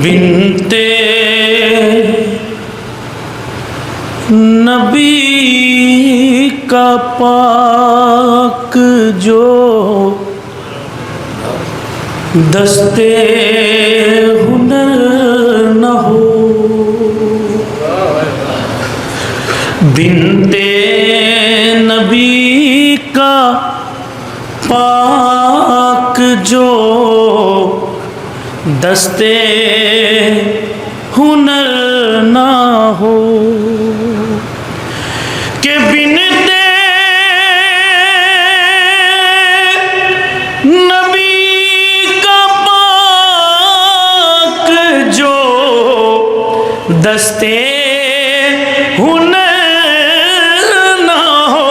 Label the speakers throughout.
Speaker 1: बिनते नबी का पाक जो दस्ते हुनर न हो, बिनते नबी का पाक जो दस्ते हुनर ना हो, के बिनते नबी का पाक जो दस्ते हुनर ना हो,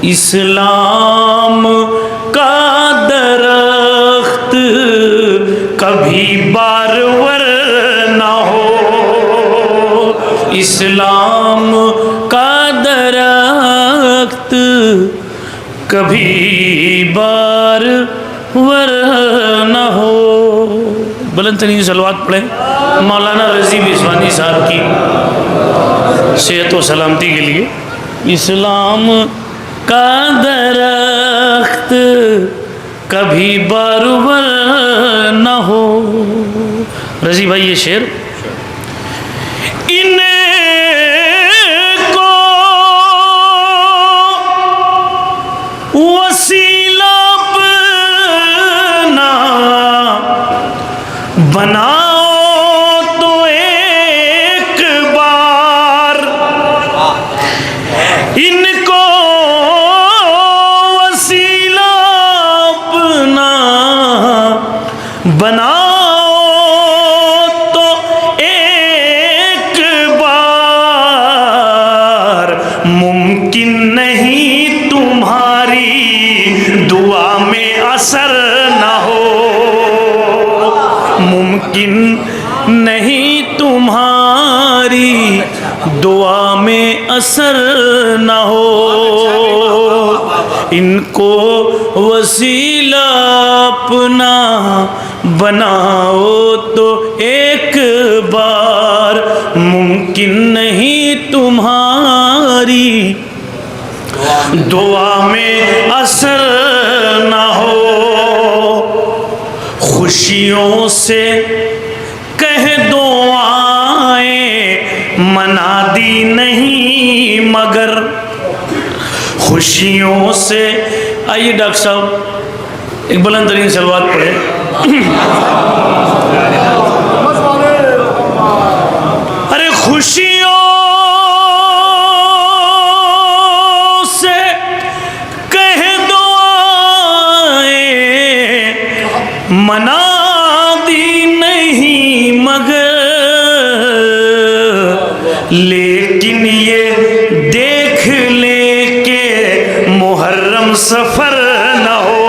Speaker 1: इस्लाम का दरख्त कभी बारवर ना हो, इस्लाम का दरख्त कभी बारवर ना हो। बुलंद तरीन सलवात पढ़े मौलाना रज़ी बिस्वानी साहब की सेहत व सलामती के लिए। इस्लाम का दरख्त कभी बारवर न हो। रज़ी भाई ये शेर इनको वसीला अपना बनाओ तो एक बार, इनको वसीला अपना बनाओ तो एक बार, मुमकिन नहीं तुम्हारी दुआ में असर ना हो, मुमकिन नहीं तुम्हारी दुआ में असर ना हो, इनको वसीला अपना बनाओ तो एक बार, मुमकिन नहीं तुम्हारी दुआ में असर ना हो। खुशियों से कह दो आए मनादी नहीं मगर, खुशियों से। आइए डॉक्टर साहब एक बुलंद तरीन सलवात पढ़े। अरे खुशियों से कह दो आए मनादी नहीं मगर, लेकिन ये देख ले के मुहर्रम सफर न हो,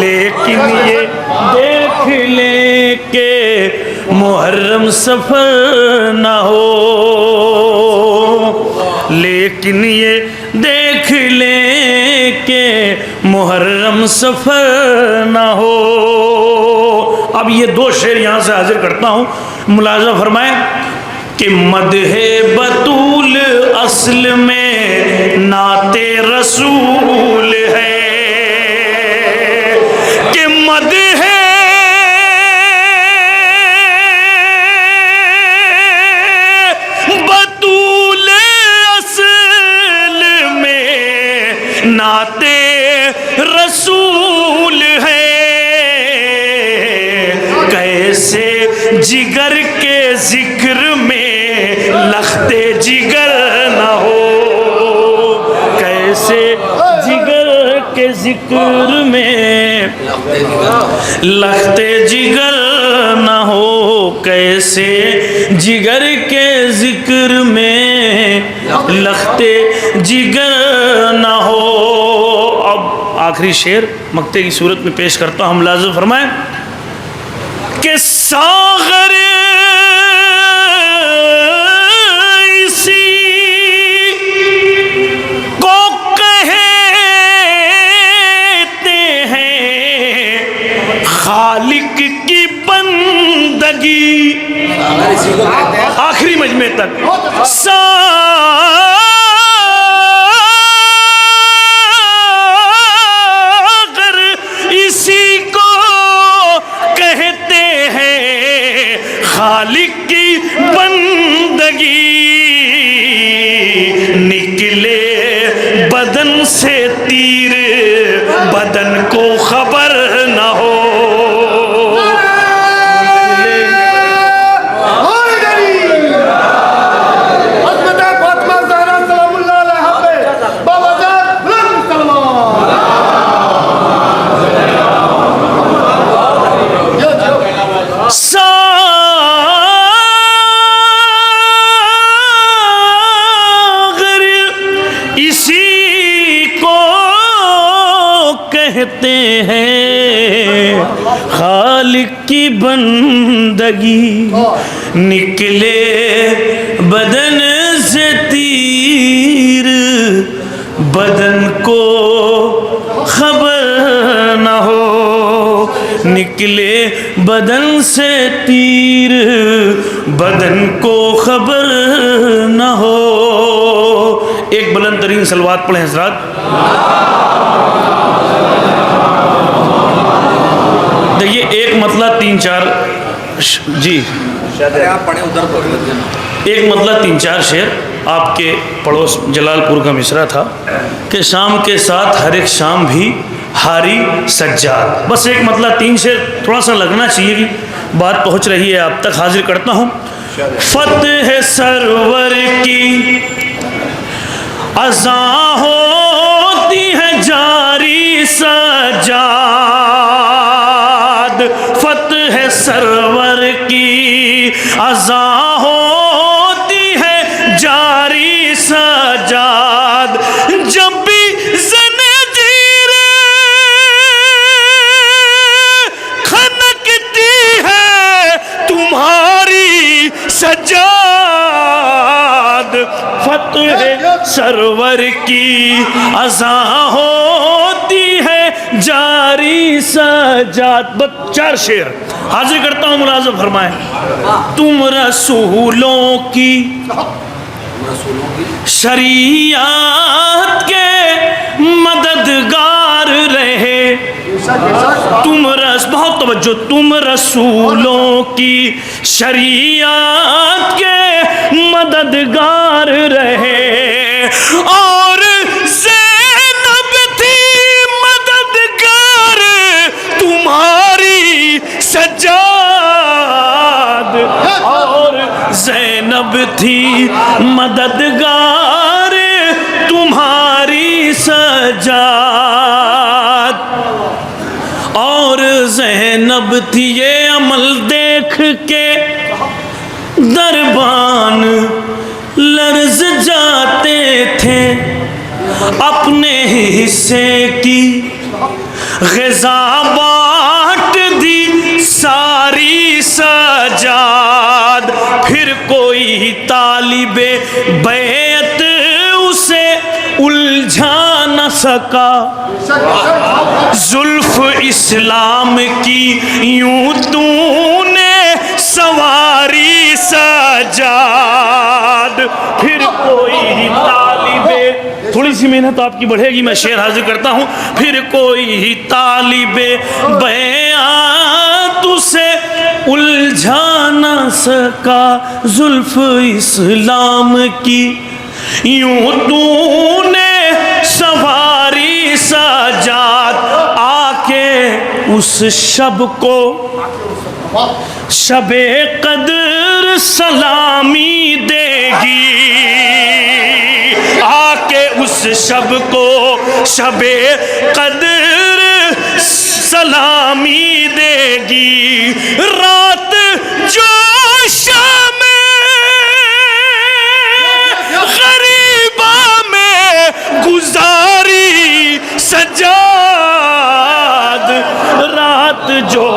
Speaker 1: लेकिन ये देख ले के मुहर्रम सफर न हो, लेकिन ये देख ले के मुहर्रम सफर न हो। अब ये दो शेर यहाँ से हाजिर करता हूँ, मुलाज़ा फरमाए कि मदहे बतूल असल में नाते रसूल है, कि मदहे बतूल असल में नाते रसूल है, कैसे जिगर के जिक्र में लखते जिगर न हो, कैसे जिगर के जिक्र में लखते जिगर न हो, कैसे जिगर के जिक्र में लखते जिगर न हो। अब आखिरी शेर मक्ते की सूरत में पेश करता हूँ, मुलाज़ा फरमाए कि सागर खालिक की बंदगी, आखिरी मजमे तक सागर इसी को कहते हैं, खालिक की बंदगी। निकले बदन से तीर, बदन को खबर न हो। कहते हैं खालिक की बंदगी। निकले बदन से तीर, बदन को खबर न हो। निकले बदन से तीर, बदन को खबर न हो। एक बुलंद तरीन सलवात पढ़ें हज़रात। देखिए एक मतलब 3-4 जी आप पढ़े उधर, एक मतलब 3-4 शेर आपके पड़ोस जलालपुर का मिसरा था कि शाम के साथ हर एक शाम भी हारी सज्जाद। बस एक मतलब 3 शेर थोड़ा सा लगना चाहिए कि बात पहुंच रही है आप तक। हाजिर करता हूं। फतेह सरवर की अज़ा होती है जारी सज्जाद, फतेह सरवर की अज़ा होती है जारी सज्जाद। जब भी ज़ंजीर खनकती है तुम्हारी सज्जाद, फतेह सरवर की अज़ा होती है जारी सज्जाद। 4 शेर हाजिर करता हूँ, मुलाज़म फरमाए। तुम रसूलों की शरीयत के मददगार रहे, तुम बहुत तवज्जो, तुम रसूलों की शरीयत के मददगार रहे, और ज़ैनब थी मददगार तुम्हारी सज्जाद, और ज़ैनब थी मददगार तुम्हारी सज्जाद, और ज़ैनब थी ये अमल देख के दरबान लर्ज़ जाते थे, अपने हिस्से की ग़िज़ा बाँट दी सारी सज्जाद। फिर कोई तालिबे बैत उसे उलझा न सका, जुल्फ़ इस्लाम की यूं तूने सवारी सज्जाद। फिर कोई तालिबे, थोड़ी सी मेहनत आपकी बढ़ेगी, मैं शेर हाजिर करता हूँ। फिर कोई तालिबे बैत उसे उलझा न सका, जुल्फ़ इस्लाम की यूं तूने सवारी सज्जाद। आके उस शब को शबे कदर सलामी देगी, आके उस शब को शबे कदर सलामी देगी। रात जो शाम गरीबा में गुजारी सज्जाद, रात जो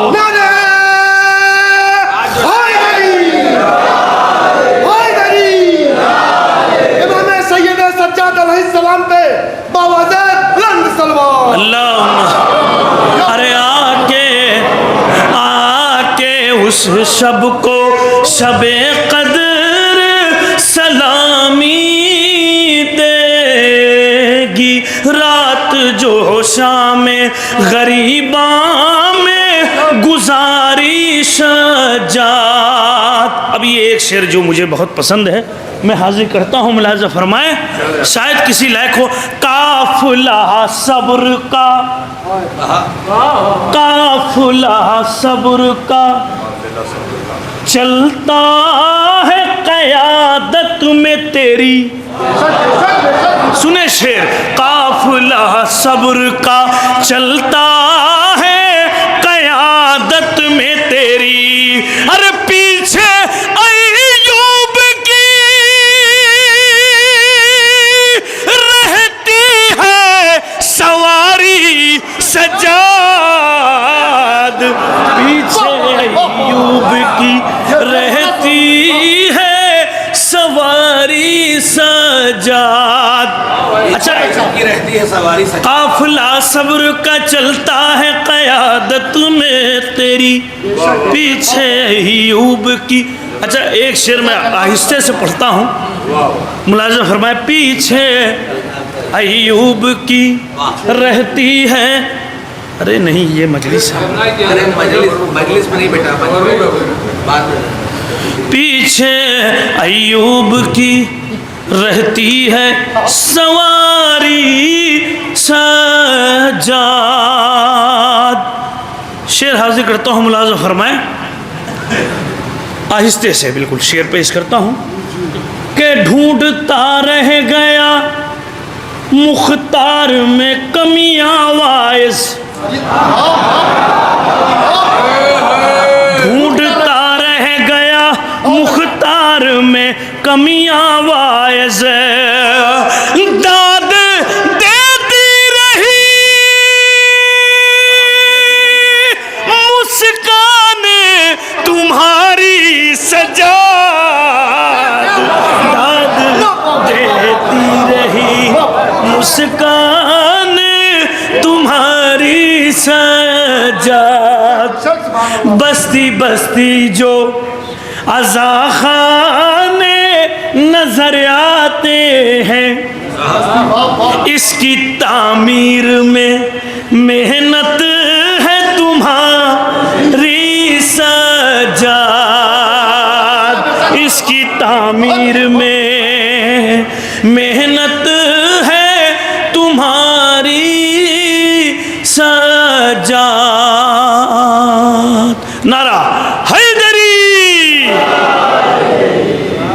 Speaker 2: सलाम पे बावज़द बुलंद सलवात।
Speaker 1: अल्लाह, अरे आके इस शब को शबे कदर सलामी देगी, रात जो शाम गरीबा में गुजारी शजात। अब ये एक शेर जो मुझे बहुत पसंद है, मैं हाजिर करता हूँ, मुलाज़ा फरमाए, शायद किसी लायक हो। काफिला सब्र का, काफिला सब्र का चलता है क़यादत में तेरी। सुने शेर, काफिला सब्र का चलता है क़यादत में तेरी, अरे पीछे अय्यूब की रहती है सवारी सजाद, पीछे अय्यूब की रहती है सवारी सजाद। अच्छा, रहती है सवारी सजाद। काफिला सब्र का चलता है क़यादत में तेरी, पीछे अय्यूब की। अच्छा, एक शेर मैं आहिस्ते से पढ़ता हूँ, मुलाज़ा फरमाए, पीछे अय्यूब की रहती है, अरे नहीं ये मजलिस है, अरे मजलिस में नहीं बेटा, पीछे अय्यूब की रहती है सवारी सजाद। शेर हाजिर करता हूँ, मुलाज़ा फरमाए, आहिस्ते से बिल्कुल शेर पेश करता हूँ कि ढूंढता रह गया मुख्तार में कमियां वाइस, ढूंढता रह गया मुख्तार में कमियां वाइस, दाद देती रही मुस्कान तुम्हारी सजाद, दाद देती रही मुस्कान तुम्हारी सजाद। बस्ती बस्ती जो अज़ाखाने नजर आते हैं, इसकी तामीर में मेहनत है तुम्हारी सजाद, इसकी तामीर में मेहनत है तुम्हारी सजाद। नारा हैदरी